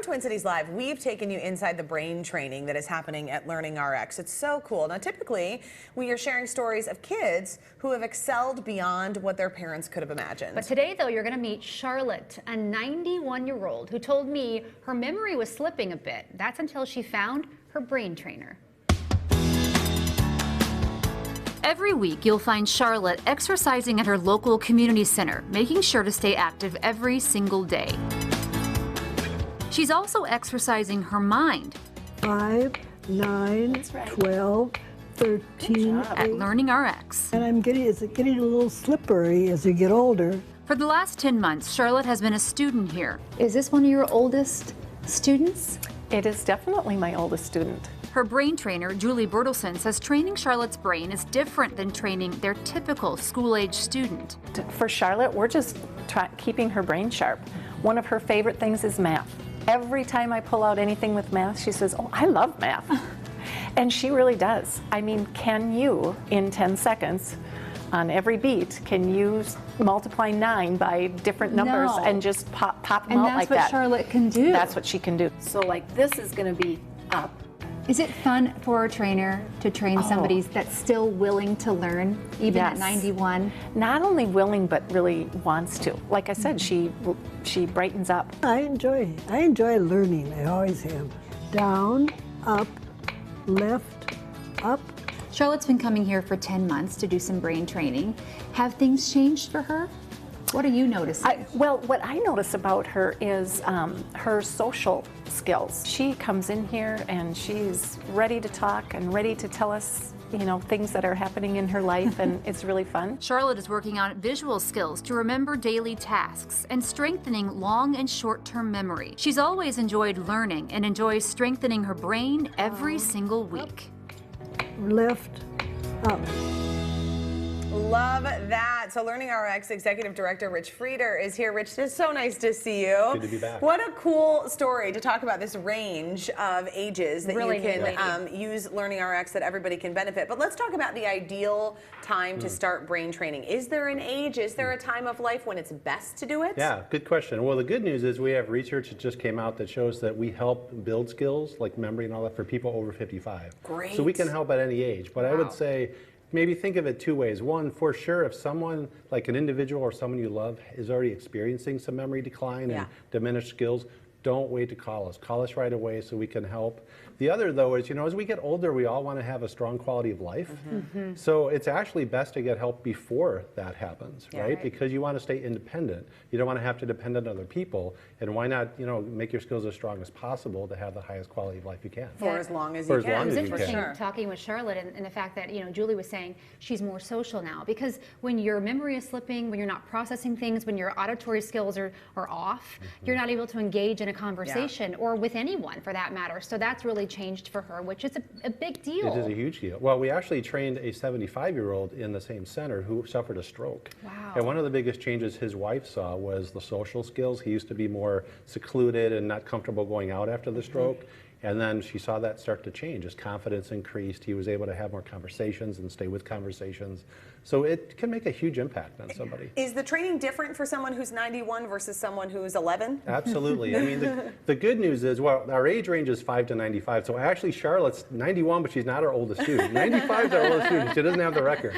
Twin Cities Live, we've taken you inside the brain training that is happening at LearningRx. It's so cool. Now, typically, we are sharing stories of kids who have excelled beyond what their parents could have imagined. But today, though, you're going to meet Charlotte, a 91-year-old who told me her memory was slipping a bit. That's until she found her brain trainer. Every week, you'll find Charlotte exercising at her local community center, making sure to stay active every single day. She's also exercising her mind. 5, 9, 12, 13, at LearningRx. And it's getting a little slippery as you get older. For the last 10 months, Charlotte has been a student here. Is this one of your oldest students? It is definitely my oldest student. Her brain trainer, Julie Bertelson, says training Charlotte's brain is different than training their typical school-age student. For Charlotte, we're just keeping her brain sharp. One of her favorite things is math. Every time I pull out anything with math, she says, "Oh, I love math." And she really does. I mean, can you, in 10 seconds, on every beat, can you multiply 9 by different numbers and just pop them out like that? And that's what Charlotte can do. That's what she can do. So like this is going to be up. Is it fun for a trainer to train somebody that's still willing to learn, even at 91? Not only willing, but really wants to. Like I said, she brightens up. I enjoy learning. I always have. Down, up, left, up. Charlotte's been coming here for 10 months to do some brain training. Have things changed for her? What are you noticing? Well, what I notice about her is her social skills. She comes in here and she's ready to talk and ready to tell us, you know, things that are happening in her life, and it's really fun. Charlotte is working on visual skills to remember daily tasks and strengthening long and short-term memory. She's always enjoyed learning and enjoys strengthening her brain every single week. Left, up. Love that. So LearningRx Executive Director Rich Frieder is here. Rich, it's so nice to see you. Good to be back. What a cool story to talk about this range of ages that Really you can use LearningRx that everybody can benefit. But let's talk about the ideal time to start brain training. Is there an age? Is there a time of life when it's best to do it? Yeah, good question. Well, the good news is we have research that just came out that shows that we help build skills like memory and all that for people over 55. Great. So we can help at any age. But I would say maybe think of it two ways. One, for sure, if someone, like an individual or someone you love, is already experiencing some memory decline and diminished skills, don't wait to call us. Call us right away so we can help. The other, though, is, you know, as we get older, we all want to have a strong quality of life. So it's actually best to get help before that happens, right? Because you want to stay independent. You don't want to have to depend on other people. And why not, you know, make your skills as strong as possible to have the highest quality of life you can. For as long as you can. It was interesting talking with Charlotte and the fact that, you know, Julie was saying she's more social now, because when your memory is slipping, when you're not processing things, when your auditory skills are off, you're not able to engage in a conversation or with anyone for that matter. So that's really changed for her, which is a big deal. It is a huge deal. Well, we actually trained a 75-year-old in the same center who suffered a stroke. Wow. And one of the biggest changes his wife saw was the social skills. He used to be more secluded and not comfortable going out after the stroke. And then she saw that start to change. His confidence increased. He was able to have more conversations and stay with conversations. So it can make a huge impact on somebody. Is the training different for someone who's 91 versus someone who's 11? Absolutely. I mean, the good news is, well, our age range is 5 to 95. So actually, Charlotte's 91, but she's not our oldest student. 95 is our oldest student. She doesn't have the record.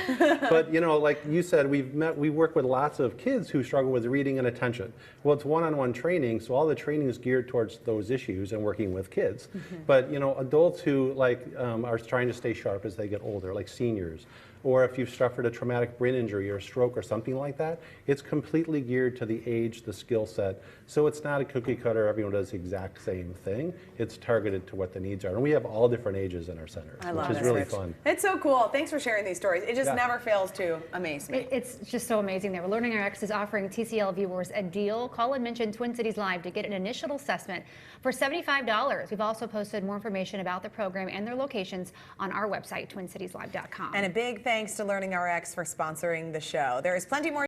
But, you know, like you said, we work with lots of kids who struggle with reading and attention. Well, it's one-on-one training, so all the training is geared towards those issues and working with kids. But, you know, adults who are trying to stay sharp as they get older, like seniors, or if you've suffered a traumatic brain injury or a stroke or something like that, it's completely geared to the age, the skill set. So it's not a cookie cutter, everyone does the exact same thing. It's targeted to what the needs are. And we have all different ages in our center, which is really fun. It's so cool. Thanks for sharing these stories. It just never fails to amaze me. It's just so amazing that LearningRx is offering TCL viewers a deal. Call and mention Twin Cities Live to get an initial assessment for $75. We've also posted more information about the program and their locations on our website, twincitieslive.com. And a big thanks to LearningRx for sponsoring the show. There is plenty more